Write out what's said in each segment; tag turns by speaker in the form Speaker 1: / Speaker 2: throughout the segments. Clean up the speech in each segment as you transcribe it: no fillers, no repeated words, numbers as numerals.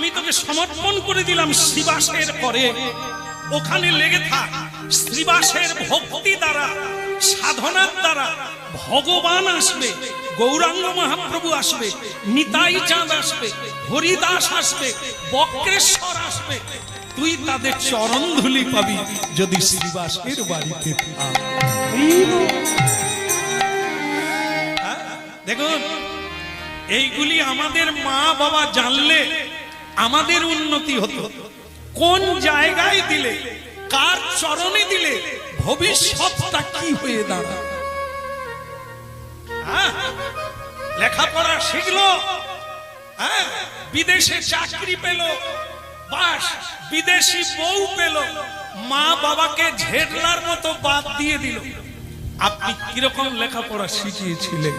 Speaker 1: আমি তোকে সমর্পণ করে দিলাম শ্রীবাসের পরে, ওখানে লেগে থাক। শ্রীবাসের ভক্তি দ্বারা, সাধনার দ্বারা ভগবান আসবে, গৌরাঙ্গ মহাপ্রভু আসবে, নিতাই চাঁদ আসবে, হরিদাস আসবে, বক্রেশ্বর আসবে। তুই তাদের চরণ ধুলি পাবি যদি শ্রীবাসের বাড়িতে থাক। দেখুন, এইগুলি আমাদের মা বাবা জানলে আমাদের উন্নতি হতো। কোন জায়গায় দিলে, কার চরণে দিলে ভবিষ্যৎটা কি হয়ে দাঁড়ায়। লেখাপড়া শিখলো, বিদেশে চাকরি পেল, বাস বিদেশি বউ পেল, মা বাবাকে ঝেড়লার মতো বাদ দিয়ে দিল। আপনি কিরকম লেখাপড়া শিখিয়েছিলেন,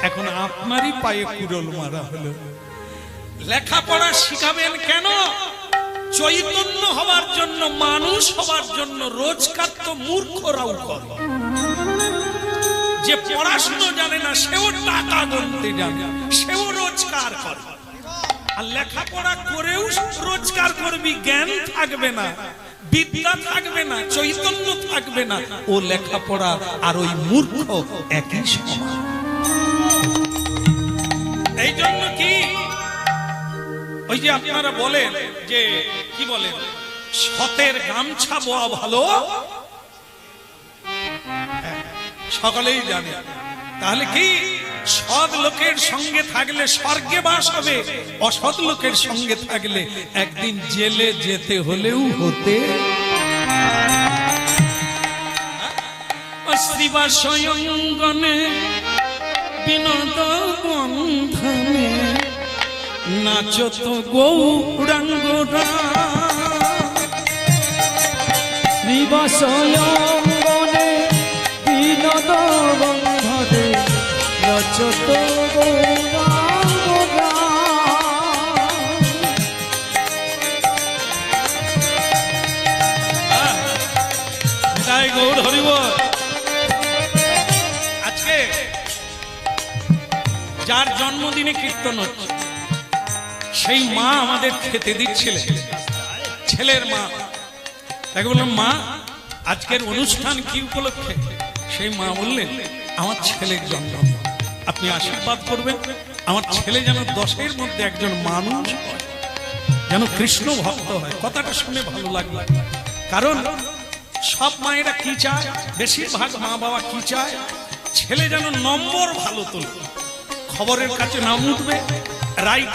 Speaker 1: এখন আপনারই পায়ে কুড়োল মারা হলো। লেখাপড়া শিখাবেন কেন? চৈতন্য হওয়ার জন্য, মানুষ হওয়ার জন্য। রোজগার তো মূর্খরাও করে। যে পড়াশুনো জানে না সেও টাকা গুনতে জানে, সেও রোজগার করে। আর লেখাপড়া করেও রোজগার করবি, জ্ঞান থাকবে না, বিদ্যা থাকবে না, চৈতন্য থাকবে না। ও লেখাপড়া আর ওই মূর্খ একই সমান। এই জন্য কি ওই যে আপনারা বলেন যে কি বলেন, সতের গামছা বোয়া ভালো, সকলেই জানে। তাহলে কি সৎ লোকের সঙ্গে থাকলে স্বর্গে বাস হবে, অসৎ লোকের সঙ্গে থাকলে একদিন জেলে যেতে হলেও হতে। শ্রীবাসয়ঙ্গনে বিনোদ বন্ধনে নাচত গৌরাঙ্গরা।
Speaker 2: শ্রীবাসয়ঙ্গনে বিনোদ বন্ধনে নাচত গৌরাঙ্গরা।
Speaker 1: তাই গৌর হরিব। আজকে যার জন্মদিনে কীর্তন হচ্ছে, সেই মা আমাদের খেতে দিচ্ছিলেন, ছেলের মা। তাকে বললাম, মা আজকের অনুষ্ঠান কি উপলক্ষে? সেই মা বললেন, আমার ছেলের জন্মদিন, আপনি আশীর্বাদ করবেন, আমার ছেলে যেন 10-এর মধ্যে একজন মানুষ হয়, যেন কৃষ্ণ ভক্ত হয়। কথাটা শুনে ভালো লাগলো। কারণ সব মায়েরা কি চায়, বেশিরভাগ মা বাবা কি চায়, ছেলে যেন নম্বর ভালো তোলে, খবরের কাছে নাম উঠবে, রাইট